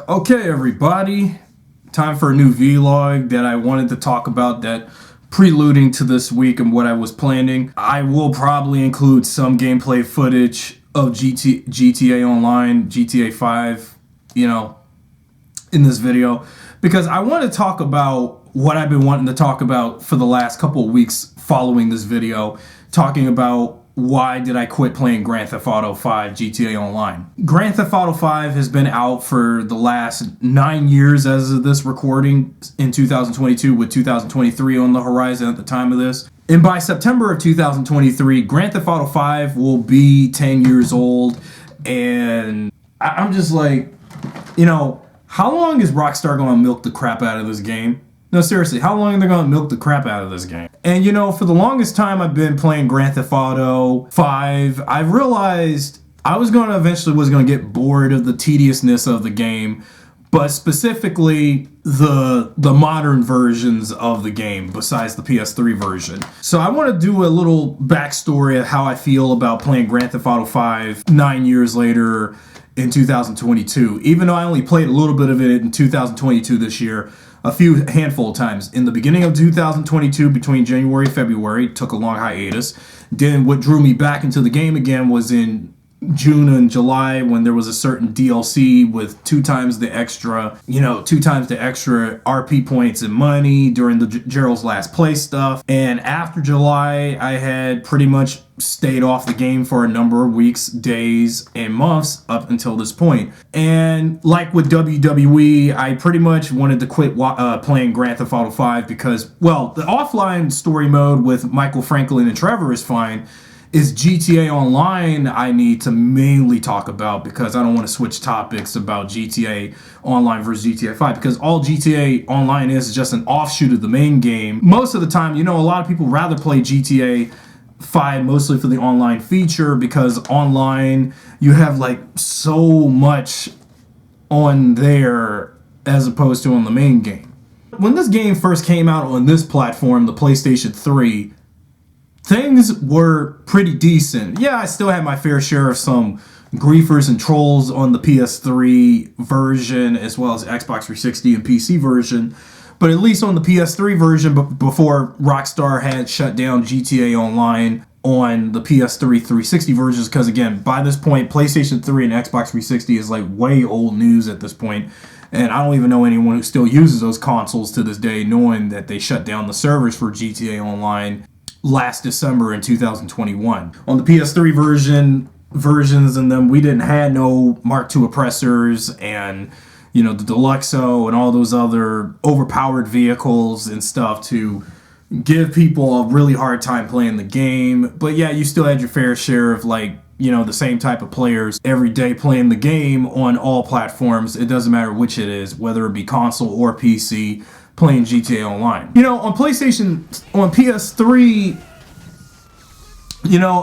Okay, everybody, time for a new vlog that I wanted to talk about that preluding to this week and what I was planning. I will probably include some gameplay footage of GTA Online, GTA 5, in this video because I want to talk about what I've been wanting to talk about for the last couple of weeks following this video, talking about why did I quit playing Grand Theft Auto 5 GTA Online. Grand Theft Auto 5 has been out for the last 9 years as of this recording in 2022, with 2023 on the horizon at the time of this. And by September of 2023, Grand Theft Auto 5 will be 10 years old. And I'm just like, how long is Rockstar going to milk the crap out of this game? No, seriously, how long are they going to milk the crap out of this game? And for the longest time I've been playing Grand Theft Auto 5, I realized I was going to get bored of the tediousness of the game, but specifically the modern versions of the game besides the PS3 version. So I want to do a little backstory of how I feel about playing Grand Theft Auto 5 9 years later in 2022. Even though I only played a little bit of it in 2022 this year, a handful of times. In the beginning of 2022, between January and February, took a long hiatus. Then what drew me back into the game again was in June and July, when there was a certain DLC with two times the extra RP points and money during the Gerald's Last Place stuff. And after July, I had pretty much stayed off the game for a number of weeks, days, and months up until this point. And like with WWE, I pretty much wanted to quit playing Grand Theft Auto 5 because, well, the offline story mode with Michael Franklin and Trevor is fine. Is GTA Online I need to mainly talk about, because I don't want to switch topics about GTA Online versus GTA 5, because all GTA Online is just an offshoot of the main game. Most of the time, a lot of people rather play GTA 5 mostly for the online feature, because online you have like so much on there as opposed to on the main game. When this game first came out on this platform, the PlayStation 3, things were pretty decent. Yeah, I still had my fair share of some griefers and trolls on the PS3 version, as well as Xbox 360 and PC version. But at least on the PS3 version, before Rockstar had shut down GTA Online on the PS3 360 versions, because again, by this point, PlayStation 3 and Xbox 360 is like way old news at this point. And I don't even know anyone who still uses those consoles to this day, knowing that they shut down the servers for GTA Online last December in 2021. On the PS3 versions, and then we didn't have no Mark II oppressors and the Deluxo and all those other overpowered vehicles and stuff to give people a really hard time playing the game. But yeah, you still had your fair share of the same type of players every day playing the game on all platforms. It doesn't matter which it is, whether it be console or PC, playing GTA Online. On PlayStation, on PS3,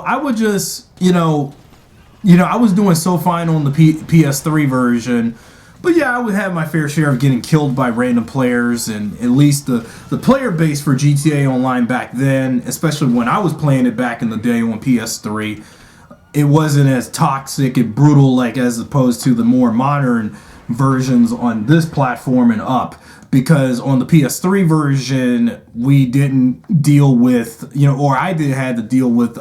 I would just, I was doing so fine on the PS3 version, but yeah, I would have my fair share of getting killed by random players, and at least the player base for GTA Online back then, especially when I was playing it back in the day on PS3, it wasn't as toxic and brutal as opposed to the more modern versions on this platform and up. Because on the PS3 version, we didn't deal with, had to deal with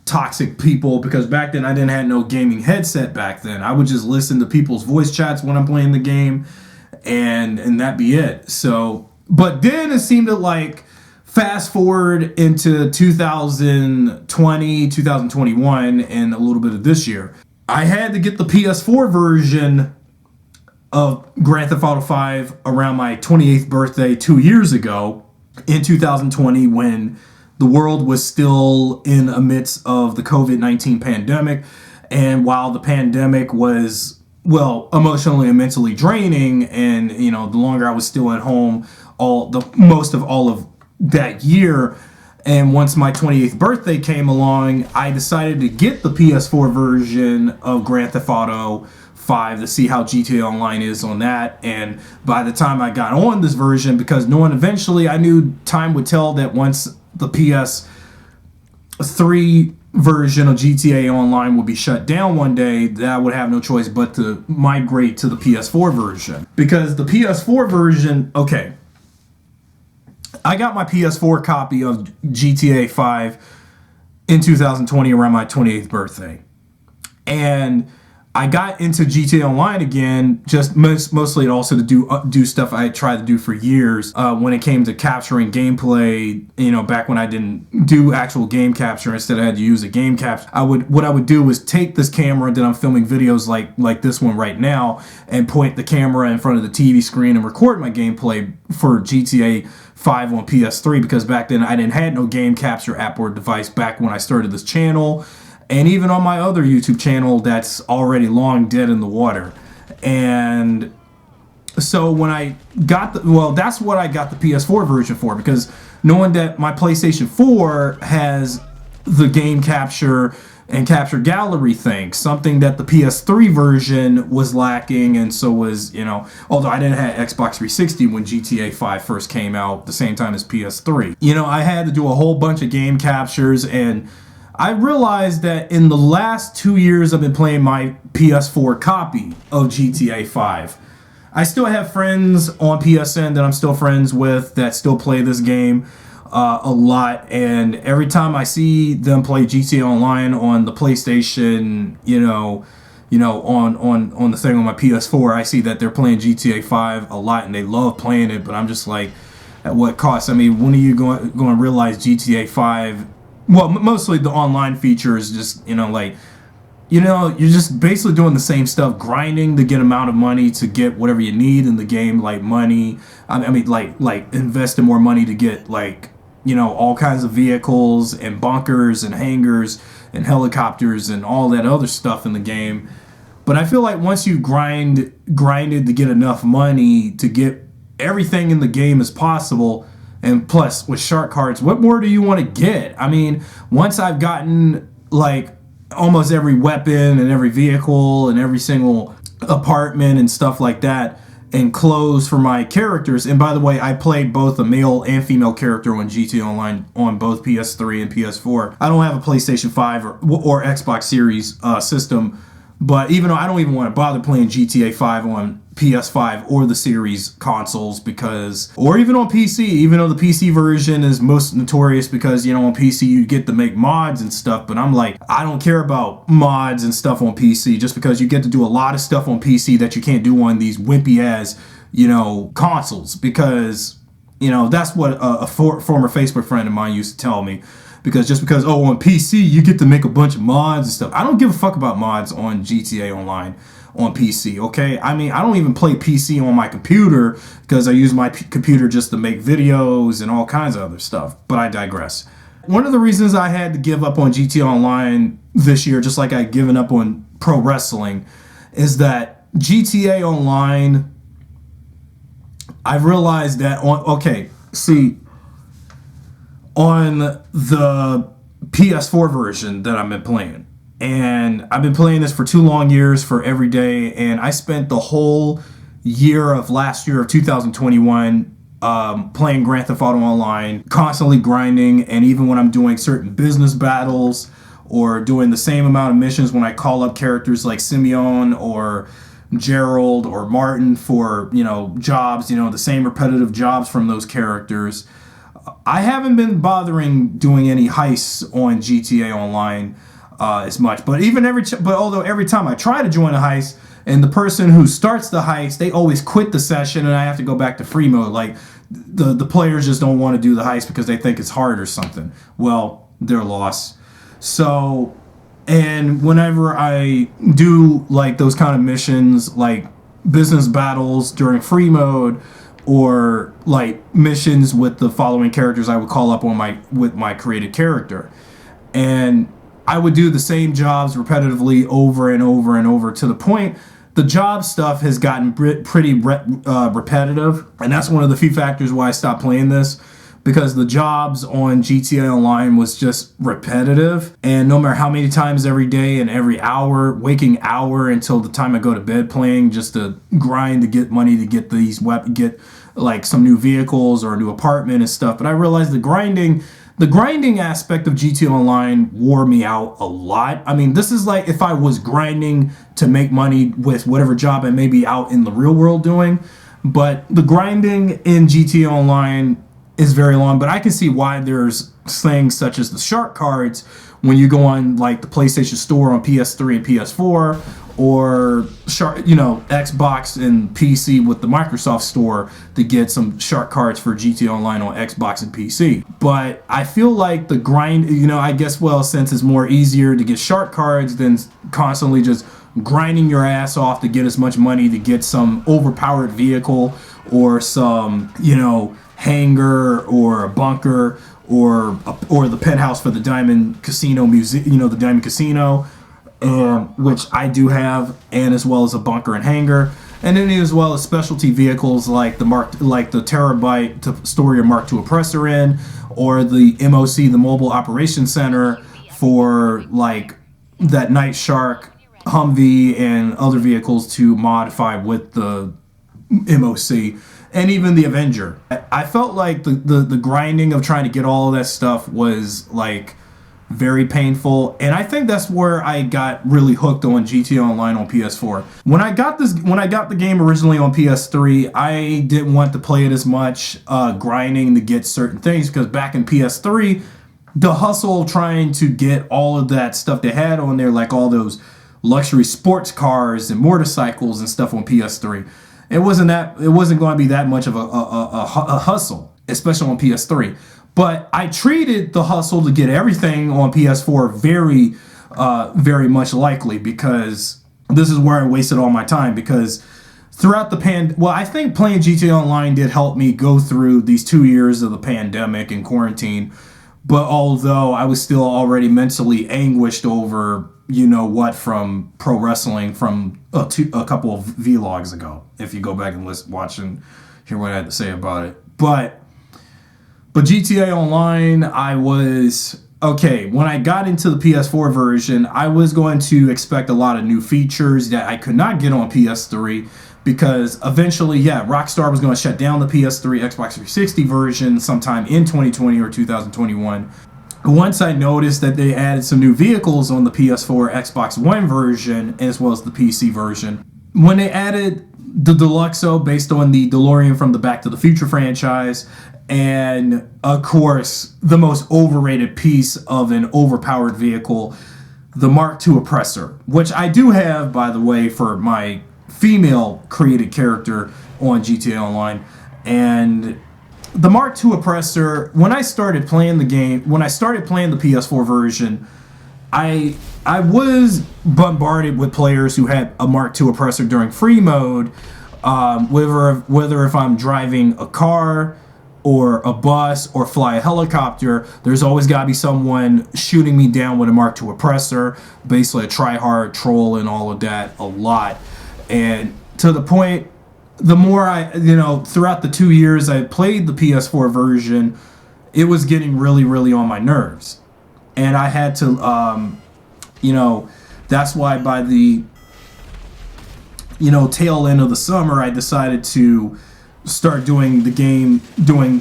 toxic people, because back then I didn't have no gaming headset back then. I would just listen to people's voice chats when I'm playing the game, and that be it. So, but then it seemed to fast forward into 2020, 2021, and a little bit of this year. I had to get the PS4 version of Grand Theft Auto 5 around my 28th birthday 2 years ago in 2020, when the world was still in the midst of the COVID-19 pandemic. And while the pandemic was, emotionally and mentally draining, and the longer I was still at home most of all of that year, and once my 28th birthday came along, I decided to get the PS4 version of Grand Theft Auto 5 to see how GTA Online is on that. And by the time I got on this version, because eventually I knew time would tell that once the PS3 version of GTA Online would be shut down one day, that I would have no choice but to migrate to the PS4 version. Because the PS4 version, okay, I got my PS4 copy of GTA 5 in 2020 around my 28th birthday. And I got into GTA Online again, just mostly also to do stuff I tried to do for years when it came to capturing gameplay. You know, back when I didn't do actual game capture, instead I had to use a game capture. What I would do was take this camera that I'm filming videos like this one right now, and point the camera in front of the TV screen and record my gameplay for GTA 5 on PS3, because back then I didn't had no game capture app or device back when I started this channel. And even on my other YouTube channel that's already long dead in the water. And so when I got that's what I got the PS4 version for, because knowing that my PlayStation 4 has the game capture and capture gallery thing, something that the PS3 version was lacking, and so was, you know, although I didn't have Xbox 360 when GTA 5 first came out the same time as PS3. You know, I had to do a whole bunch of game captures, and I realized that in the last 2 years I've been playing my PS4 copy of GTA 5. I still have friends on PSN that I'm still friends with that still play this game a lot, and every time I see them play GTA Online on the PlayStation, on the thing on my PS4, I see that they're playing GTA 5 a lot and they love playing it, but I'm just like, at what cost? I mean, when are you going to realize GTA 5? Well, mostly the online feature is just, you're just basically doing the same stuff, grinding to get amount of money to get whatever you need in the game, like money. Like investing more money to get, all kinds of vehicles and bunkers and hangars and helicopters and all that other stuff in the game. But I feel like once you grinded to get enough money to get everything in the game as possible, and plus, with shark cards, what more do you want to get? I mean, once I've gotten, almost every weapon and every vehicle and every single apartment and stuff like that, and clothes for my characters. And by the way, I played both a male and female character on GTA Online on both PS3 and PS4. I don't have a PlayStation 5 or Xbox Series system, but even though I don't even want to bother playing GTA 5 on PS5 or the series consoles, or even on PC, even though the PC version is most notorious because, on PC you get to make mods and stuff, but I'm like, I don't care about mods and stuff on PC, just because you get to do a lot of stuff on PC that you can't do on these wimpy ass, consoles, because, that's what a former Facebook friend of mine used to tell me. Because on PC you get to make a bunch of mods and stuff. I don't give a fuck about mods on GTA Online on PC, okay? I mean, I don't even play PC on my computer because I use my computer just to make videos and all kinds of other stuff. But I digress. One of the reasons I had to give up on GTA Online this year, just like I'd given up on pro wrestling, is that GTA Online, I've realized that on the PS4 version that I've been playing, and I've been playing this for 2 long years for every day, and I spent the whole year of last year of 2021 playing Grand Theft Auto Online, constantly grinding, and even when I'm doing certain business battles or doing the same amount of missions when I call up characters like Simeon or Gerald or Martin for, jobs, the same repetitive jobs from those characters, I haven't been bothering doing any heists on GTA Online as much. But although every time I try to join a heist, and the person who starts the heist, they always quit the session, and I have to go back to free mode. Like the players just don't want to do the heist because they think it's hard or something. Well, their loss. So, and whenever I do those kind of missions, like business battles during free mode, or missions with the following characters, I would call up with my created character, and I would do the same jobs repetitively over and over and over, to the point the job stuff has gotten pretty repetitive, and that's one of the few factors why I stopped playing this, because the jobs on GTA Online was just repetitive, and no matter how many times every day and every hour, waking hour until the time I go to bed playing, just to grind to get money to get these get some new vehicles or a new apartment and stuff. But I realized the grinding The grinding aspect of GTA Online wore me out a lot. I mean, this is like if I was grinding to make money with whatever job I may be out in the real world doing. But the grinding in GTA Online is very long. But I can see why there's things such as the shark cards when you go on like the PlayStation Store on PS3 and PS4, or Xbox and PC with the Microsoft Store to get some shark cards for GTA Online on Xbox and PC. But I feel like the grind, I guess, well, since it's more easier to get shark cards than constantly just grinding your ass off to get as much money to get some overpowered vehicle or some, hangar or a bunker or the penthouse for the Diamond Casino Museum, the Diamond Casino, which I do have, and as well as a bunker and hangar, and then as well as specialty vehicles like the Terabyte to store your Mark II oppressor in, or the MOC, the Mobile Operations Center, for like that Night Shark, Humvee, and other vehicles to modify with the MOC. And even the Avenger. I felt like the grinding of trying to get all of that stuff was like very painful, and I think that's where I got really hooked on GTA Online on PS4. When I got the game originally on PS3, I didn't want to play it as much, grinding to get certain things, because back in PS3, the hustle of trying to get all of that stuff they had on there, like all those luxury sports cars and motorcycles and stuff on PS3. It wasn't going to be that much of a hustle, especially on PS3. But I treated the hustle to get everything on PS4 very, very much likely, because this is where I wasted all my time. Because throughout I think playing GTA Online did help me go through these 2 years of the pandemic and quarantine. But although I was still already mentally anguished over from pro wrestling from a couple of vlogs ago, if you go back and watch and hear what I had to say about it. But GTA Online, when I got into the PS4 version, I was going to expect a lot of new features that I could not get on PS3, because eventually, Rockstar was going to shut down the PS3 Xbox 360 version sometime in 2020 or 2021. Once I noticed that they added some new vehicles on the PS4 Xbox One version, as well as the PC version, when they added the Deluxo based on the DeLorean from the Back to the Future franchise, and of course the most overrated piece of an overpowered vehicle, the Mark II oppressor, which I do have, by the way, for my female created character on GTA Online. And the Mark II oppressor, when I started playing the PS4 version, I was bombarded with players who had a Mark II oppressor during free mode, whether if I'm driving a car or a bus or fly a helicopter, there's always got to be someone shooting me down with a Mark II oppressor, basically a try-hard troll and all of that a lot. And to the point, the more throughout the 2 years I played the PS4 version, it was getting really, really on my nerves. And I had to, that's why by the, tail end of the summer, I decided to start doing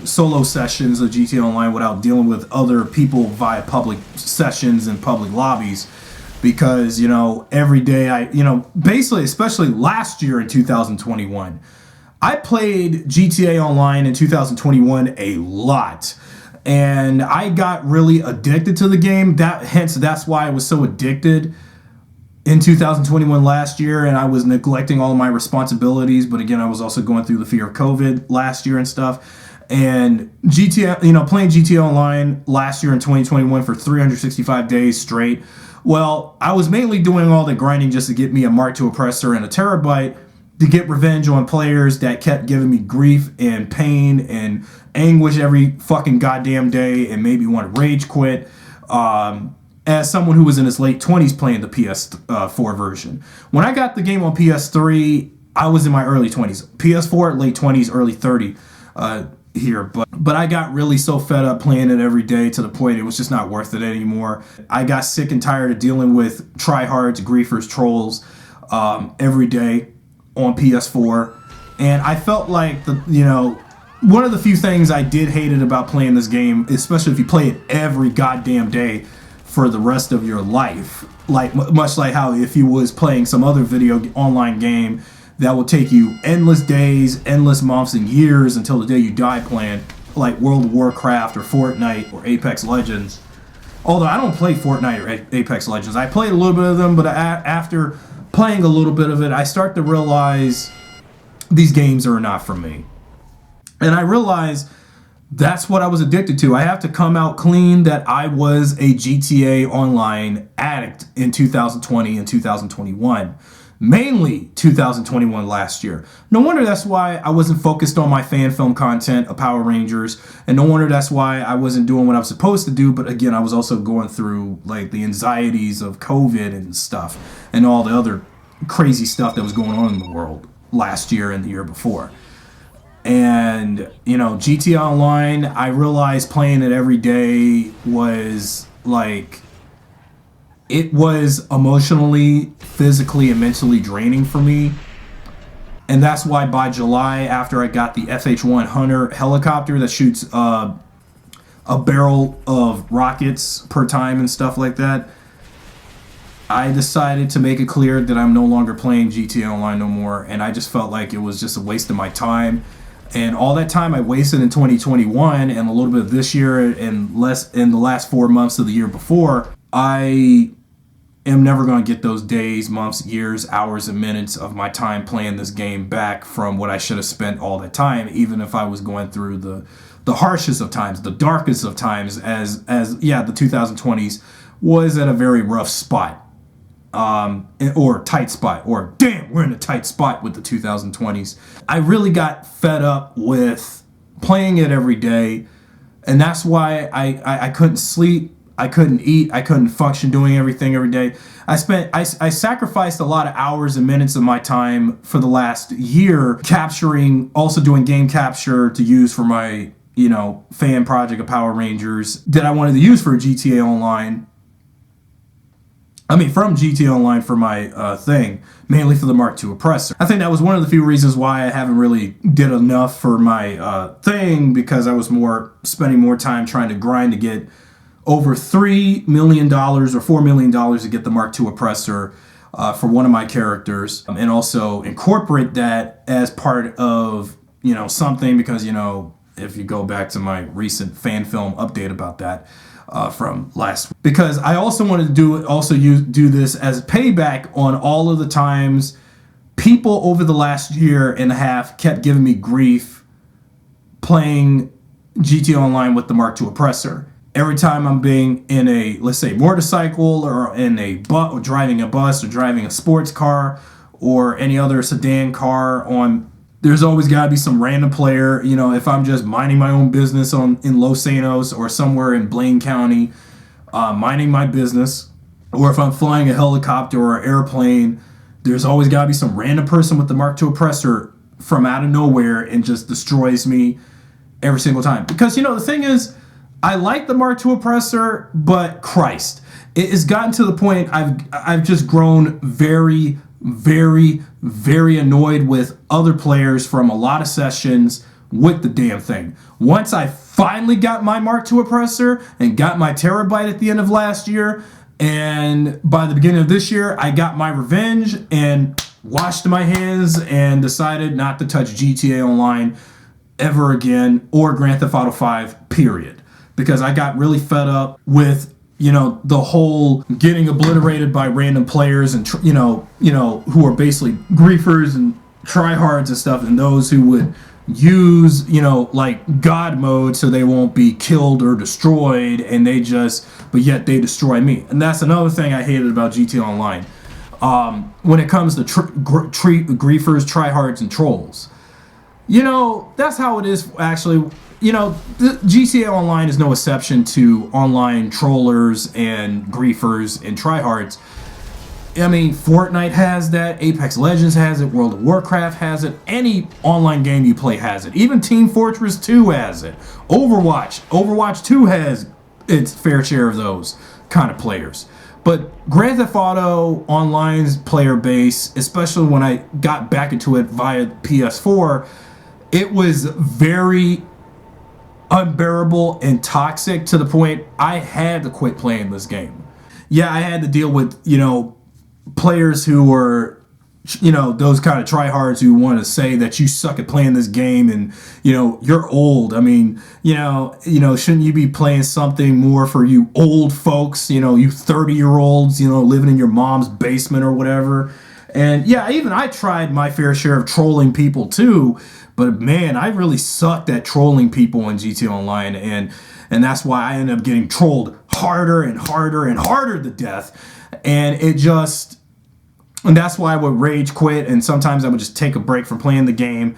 solo sessions of GTA Online without dealing with other people via public sessions and public lobbies. Because, every day basically, especially last year in 2021, I played GTA Online in 2021 a lot. And I got really addicted to the game. That's why I was so addicted in 2021 last year, and I was neglecting all of my responsibilities. But again, I was also going through the fear of COVID last year and stuff. And playing GTA Online last year in 2021 for 365 days straight. Well, I was mainly doing all the grinding just to get me a Mark II oppressor and a Terabyte, to get revenge on players that kept giving me grief and pain and anguish every fucking goddamn day and made me want to rage quit. As someone who was in his late 20s playing the PS4 version. When I got the game on PS3, I was in my early 20s. PS4, late 20s, early 30 here. But I got really so fed up playing it every day to the point it was just not worth it anymore. I got sick and tired of dealing with tryhards, griefers, trolls every day on PS4. And I felt like one of the few things I did hate it about playing this game, especially if you play it every goddamn day for the rest of your life, like much like how if you was playing some other online game that will take you endless days, endless months, and years until the day you die playing, like World of Warcraft or Fortnite or Apex Legends. Although I don't play Fortnite or Apex Legends. I played a little bit of them, but after playing a little bit of it, I start to realize these games are not for me. And I realized that's what I was addicted to. I have to come out clean that I was a GTA Online addict in 2020 and 2021. Mainly 2021 last year. No wonder that's why I wasn't focused on my fan film content of Power Rangers, and no wonder that's why I wasn't doing what I was supposed to do. But again, I was also going through like the anxieties of COVID and stuff and all the other crazy stuff that was going on in the world last year and the year before. And, you know, GTA Online, I realized playing it every day was like, it was emotionally, physically, and mentally draining for me. And that's why by July, after I got the FH-1 Hunter helicopter that shoots a barrel of rockets per time and stuff like that, I decided to make it clear that I'm no longer playing GTA Online no more. And I just felt like it was just a waste of my time. And all that time I wasted in 2021 and a little bit of this year and less in the last 4 months of the year before, I am never going to get those days, months, years, hours, and minutes of my time playing this game back from what I should have spent all that time, even if I was going through the harshest of times, the darkest of times, as the 2020s was at a very rough spot. Or tight spot, or damn, we're in a tight spot with the 2020s. I really got fed up with playing it every day, and that's why I couldn't sleep, I couldn't eat, I couldn't function doing everything every day. I sacrificed a lot of hours and minutes of my time for the last year capturing, also doing game capture to use for my, fan project of Power Rangers that I wanted to use for GTA Online. From GTA Online for my thing, mainly for the Mark II Oppressor. I think that was one of the few reasons why I haven't really did enough for my thing, because I was spending more time trying to grind to get over $3 million or $4 million to get the Mark II Oppressor for one of my characters, and also incorporate that as part of, something, because, if you go back to my recent fan film update about that, from last week. Because I also wanted to do this as payback on all of the times people over the last year and a half kept giving me grief playing GTA Online with the Mark II Oppressor. Every time I'm being in a, let's say, motorcycle, or in a bus, or driving a bus, or driving a sports car, or any other sedan car there's always got to be some random player, if I'm just minding my own business in Los Angeles or somewhere in Blaine County, minding my business, or if I'm flying a helicopter or an airplane, there's always got to be some random person with the Mark II Oppressor from out of nowhere and just destroys me every single time. Because, the thing is, I like the Mark II Oppressor, but Christ, it has gotten to the point I've just grown very, very, very annoyed with other players from a lot of sessions with the damn thing. Once I finally got my Mark II Oppressor and got my terabyte at the end of last year, and by the beginning of this year, I got my revenge and washed my hands and decided not to touch GTA Online ever again, or Grand Theft Auto 5, period. Because I got really fed up with the whole getting obliterated by random players and, who are basically griefers and tryhards and stuff, and those who would use, like God mode so they won't be killed or destroyed, and but yet they destroy me. And that's another thing I hated about GTA Online. When it comes to griefers, tryhards, and trolls. That's how it is, actually. The GTA Online is no exception to online trollers and griefers and tryhards. Fortnite has that, Apex Legends has it, World of Warcraft has it, any online game you play has it. Even Team Fortress 2 has it. Overwatch 2 has its fair share of those kind of players. But Grand Theft Auto Online's player base, especially when I got back into it via PS4, it was very unbearable and toxic to the point I had to quit playing this game. Yeah, I had to deal with, players who were, those kind of tryhards who want to say that you suck at playing this game and, you're old. I mean, shouldn't you be playing something more for you old folks, you 30-year-olds, living in your mom's basement or whatever. And yeah, even I tried my fair share of trolling people too, but man, I really sucked at trolling people in GTA Online, and that's why I ended up getting trolled harder and harder and harder to death. And that's why I would rage quit, and sometimes I would just take a break from playing the game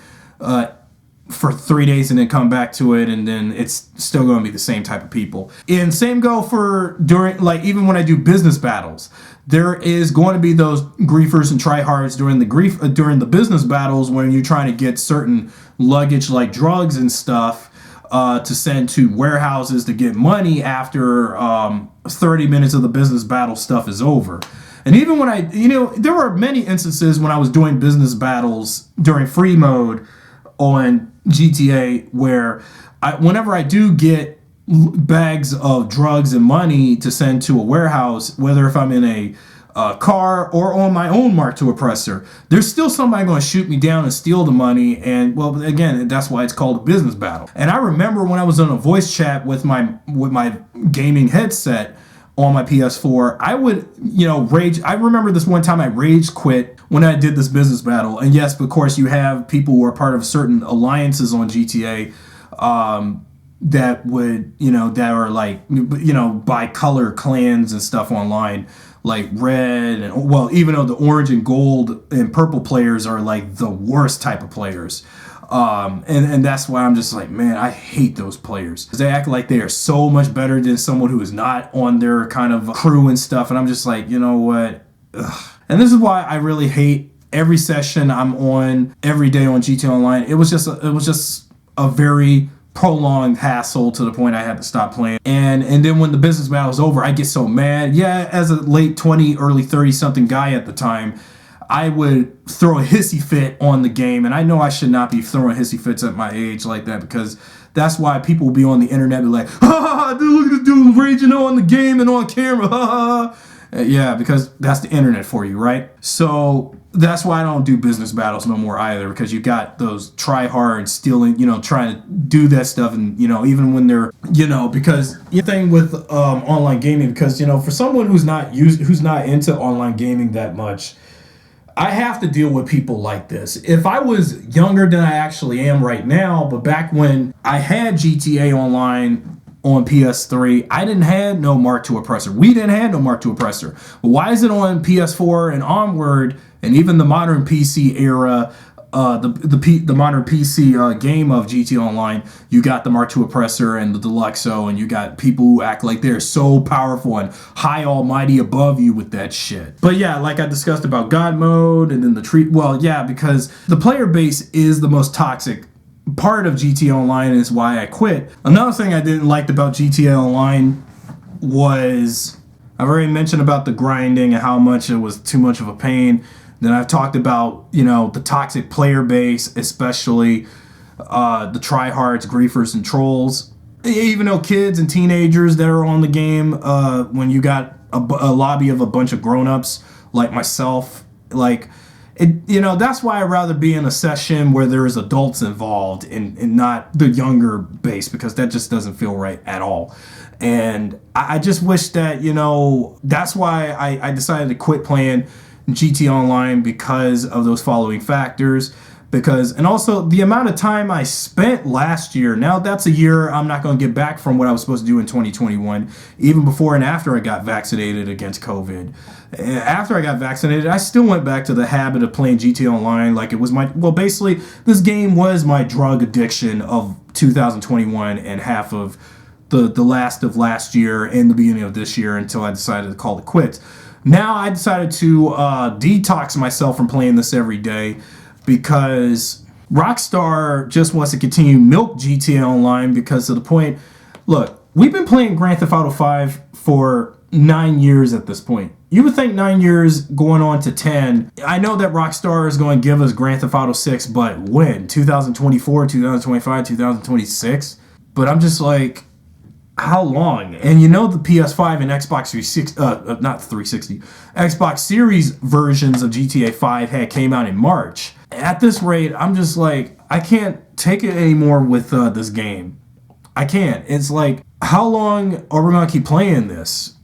for 3 days and then come back to it, and then it's still going to be the same type of people. And same go for even when I do business battles. There is going to be those griefers and tryhards during the business battles when you're trying to get certain luggage like drugs and stuff to send to warehouses to get money after 30 minutes of the business battle stuff is over. And even when there were many instances when I was doing business battles during free mode on GTA where whenever I do get bags of drugs and money to send to a warehouse, whether if I'm in a car or on my own Mark II oppressor, there's still somebody going to shoot me down and steal the money. And well, again, that's why it's called a business battle. And I remember when I was on a voice chat with my gaming headset on my PS4, I would, rage. I remember this one time I rage quit when I did this business battle. And yes, of course, you have people who are part of certain alliances on GTA that would, that are like, bi-color clans and stuff online, like red and, well, even though the orange and gold and purple players are like the worst type of players. And that's why I'm just like, man, I hate those players. They act like they are so much better than someone who is not on their kind of crew and stuff. And I'm just like, you know what? Ugh. And this is why I really hate every session I'm on every day on GTA Online. It was just a very prolonged hassle to the point I had to stop playing. And then when the business battle was over, I get so mad. Yeah, as a late 20, early 30 something guy at the time, I would throw a hissy fit on the game, and I know I should not be throwing hissy fits at my age like that, because that's why people will be on the internet and be like, ha, dude, look at this dude raging on the game and on camera, ha. Yeah, because that's the internet for you, right? So that's why I don't do business battles no more either, because you got those try-hard stealing, trying to do that stuff, and, even when they're, because the thing with online gaming, because, for someone who's not into online gaming that much, I have to deal with people like this. If I was younger than I actually am right now, but back when I had GTA Online on PS3, I didn't have no Mark II oppressor. We didn't have no Mark II oppressor. But why is it on PS4 and onward, and even the modern PC era, the modern PC game of GTA Online, you got the Mark II oppressor and the Deluxo, and you got people who act like they're so powerful and high almighty above you with that shit. But yeah, like I discussed about God mode and then the treat. Well, yeah, because the player base is the most toxic part of GTA Online, is why I quit. Another thing I didn't like about GTA Online was, I've already mentioned about the grinding and how much it was too much of a pain. Then I've talked about, the toxic player base, especially the tryhards, griefers, and trolls. Even though kids and teenagers that are on the game, when you got a lobby of a bunch of grown-ups like myself, like, that's why I'd rather be in a session where there is adults involved and not the younger base, because that just doesn't feel right at all. And I just wish that, that's why I decided to quit playing GTA Online, because of those following factors. And also the amount of time I spent last year, now that's a year I'm not going to get back from what I was supposed to do in 2021, even before and after I got vaccinated against COVID. After I got vaccinated, I still went back to the habit of playing GTA Online like it was basically, this game was my drug addiction of 2021 and half of the last of last year and the beginning of this year, until I decided to call it quits. Now I decided to detox myself from playing this every day, because Rockstar just wants to continue milk GTA Online, because of the point, look, we've been playing Grand Theft Auto 5 for 9 years at this point. You would think 9 years going on to 10. I know that Rockstar is going to give us Grand Theft Auto 6, but when? 2024, 2025, 2026? But I'm just like, how long? And you know the PS5 and Xbox 360, not 360, Xbox Series versions of GTA 5 had came out in March. At this rate, I'm just like, I can't take it anymore with this game. I can't. It's like, how long are we going to keep playing this?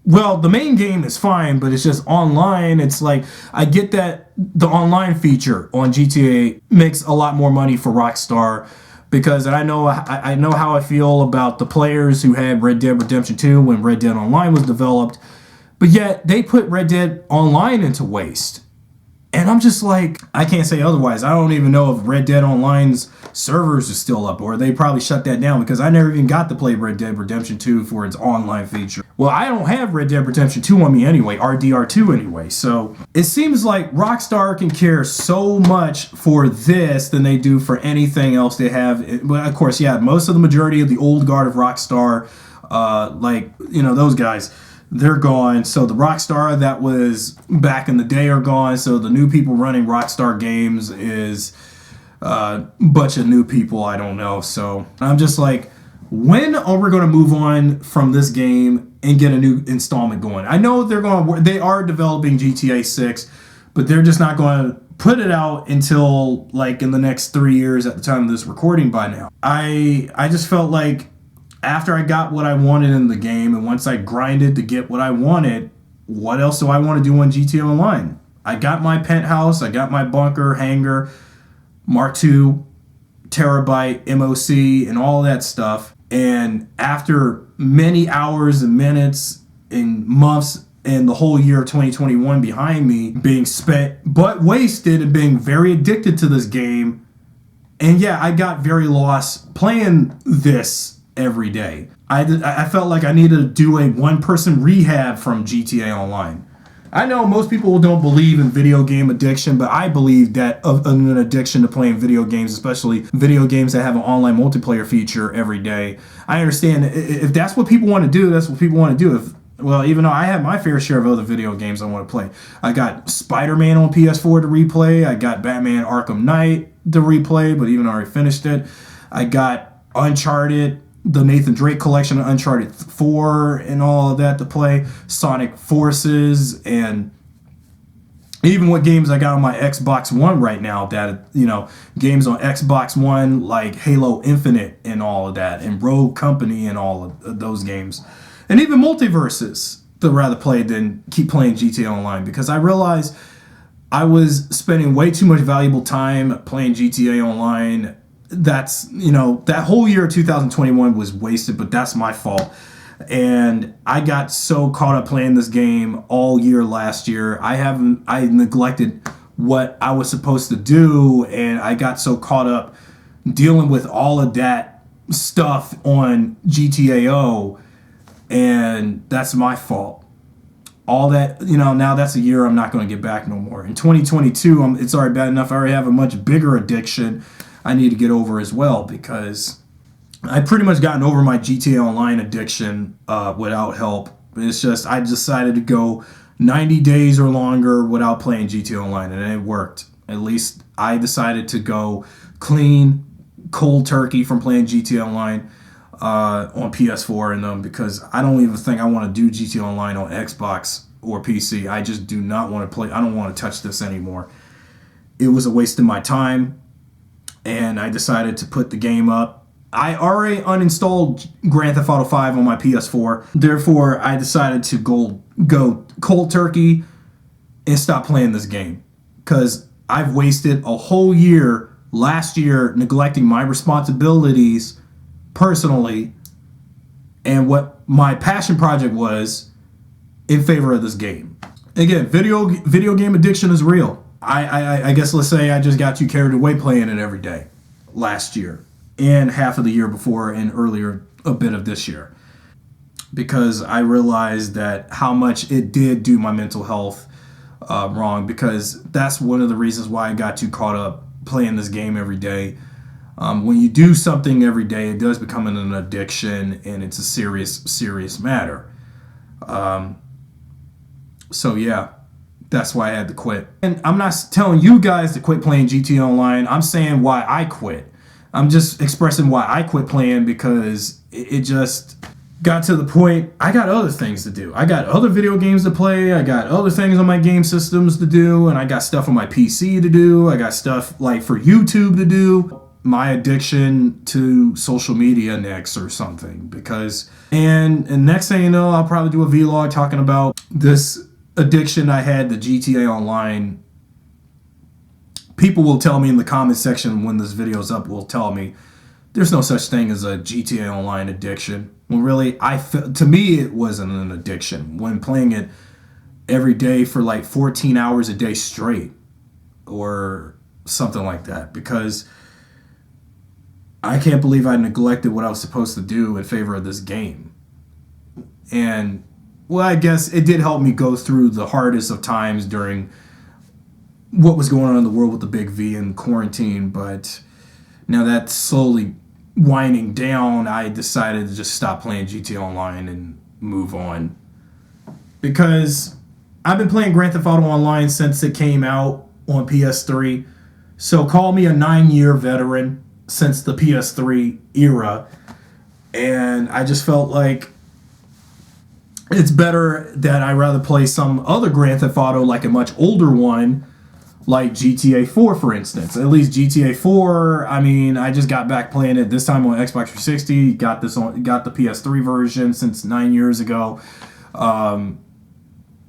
Well, the main game is fine, but it's just online. It's like, I get that the online feature on GTA makes a lot more money for Rockstar, because I know how I feel about the players who had Red Dead Redemption 2 when Red Dead Online was developed, but yet they put Red Dead Online into waste. And I'm just like, I can't say otherwise. I don't even know if Red Dead Online's servers are still up, or they probably shut that down, because I never even got to play Red Dead Redemption 2 for its online feature. Well, I don't have Red Dead Redemption 2 on me anyway, RDR2 anyway. So it seems like Rockstar can care so much for this than they do for anything else they have. But of course, yeah, most of the majority of the old guard of Rockstar, those guys, they're gone. So the Rockstar that was back in the day are gone. So the new people running Rockstar games is a bunch of new people. I don't know. So I'm just like, when are we going to move on from this game and get a new installment going? I know they are developing GTA 6, but they're just not going to put it out until like in the next 3 years at the time of this recording by now. I just felt like, after I got what I wanted in the game, and once I grinded to get what I wanted, what else do I want to do on GTA Online? I got my penthouse, I got my bunker, hangar, Mark II, terabyte, MOC, and all that stuff. And after many hours and minutes and months and the whole year of 2021 behind me being spent but wasted and being very addicted to this game, and yeah, I got very lost playing this every day. I felt like I needed to do a one-person rehab from GTA Online. I know most people don't believe in video game addiction, but I believe that of an addiction to playing video games, especially video games that have an online multiplayer feature every day. I understand if that's what people want to do, that's what people want to do. Well, even though I have my fair share of other video games I want to play. I got Spider-Man on PS4 to replay. I got Batman Arkham Knight to replay, but even though I already finished it. I got Uncharted, the Nathan Drake collection of Uncharted 4 and all of that to play, Sonic Forces, and even what games I got on my Xbox One right now, that, games on Xbox One like Halo Infinite and all of that, and Rogue Company and all of those games. And even Multiverses to rather play than keep playing GTA Online, because I realized I was spending way too much valuable time playing GTA Online. That's, that whole year of 2021 was wasted, but that's my fault. And I got so caught up playing this game all year last year. I neglected what I was supposed to do, and I got so caught up dealing with all of that stuff on GTAO, and that's my fault. All that, now that's a year I'm not going to get back no more. In 2022, it's already bad enough. I already have a much bigger addiction I need to get over as well, because I pretty much gotten over my GTA Online addiction without help. It's just, I decided to go 90 days or longer without playing GTA Online, and it worked. At least I decided to go clean, cold turkey from playing GTA Online on PS4 and them, because I don't even think I want to do GTA Online on Xbox or PC. I just do not want to play. I don't want to touch this anymore. It was a waste of my time. And I decided to put the game up. I already uninstalled Grand Theft Auto 5 on my PS4. Therefore, I decided to go cold turkey and stop playing this game. Because I've wasted a whole year last year neglecting my responsibilities personally and what my passion project was in favor of this game. Again, video game addiction is real. I guess let's say I just got too carried away playing it every day last year and half of the year before and earlier a bit of this year, because I realized that how much it did do my mental health wrong, because that's one of the reasons why I got too caught up playing this game every day. When you do something every day, it does become an addiction, and it's a serious matter. So yeah, that's why I had to quit. And I'm not telling you guys to quit playing GTA Online. I'm saying why I quit. I'm just expressing why I quit playing, because it just got to the point I got other things to do. I got other video games to play. I got other things on my game systems to do, and I got stuff on my PC to do. I got stuff like for YouTube to do. My addiction to social media next or something, because and next thing you know, I'll probably do a vlog talking about this addiction I had to GTA Online. People will tell me in the comment section when this video's up, will tell me there's no such thing as a GTA Online addiction. Well, really, to me, it wasn't an addiction when playing it every day for like 14 hours a day straight or something like that, because I can't believe I neglected what I was supposed to do in favor of this game. And, well, I guess it did help me go through the hardest of times during what was going on in the world with the big V and quarantine. But now that's slowly winding down, I decided to just stop playing GTA Online and move on. Because I've been playing Grand Theft Auto Online since it came out on PS3. So call me a 9-year veteran since the PS3 era. And I just felt like it's better that I rather play some other Grand Theft Auto, like a much older one, like GTA 4, for instance. At least GTA 4, I mean, I just got back playing it this time on Xbox 360. Got the PS3 version since 9 years ago. And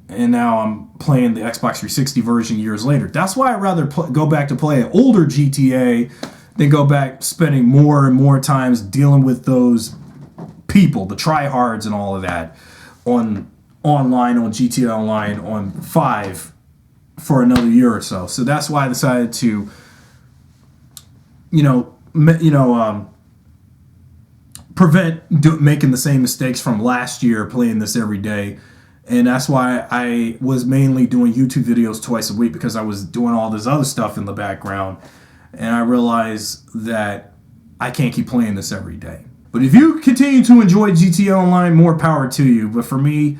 now I'm playing the Xbox 360 version years later. That's why I'd rather go back to play an older GTA than go back spending more and more times dealing with those people, the tryhards and all of that, on GTA Online on 5 for another year or so. So that's why I decided to, prevent making the same mistakes from last year playing this every day. And that's why I was mainly doing YouTube videos twice a week, because I was doing all this other stuff in the background. And I realized that I can't keep playing this every day. But if you continue to enjoy GTA Online, more power to you. But for me,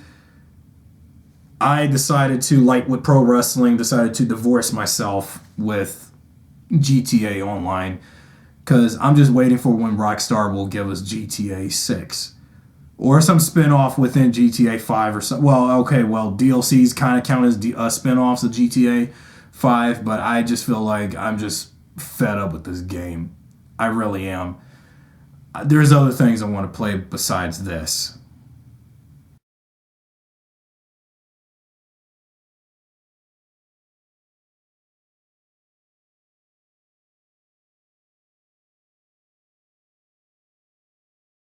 I decided to, like with pro wrestling, decided to divorce myself with GTA Online, because I'm just waiting for when Rockstar will give us GTA 6. Or some spin-off within GTA 5 or something. Well, okay, DLCs kind of count as spin-offs of GTA 5, but I just feel like I'm just fed up with this game. I really am. There's other things I want to play besides this.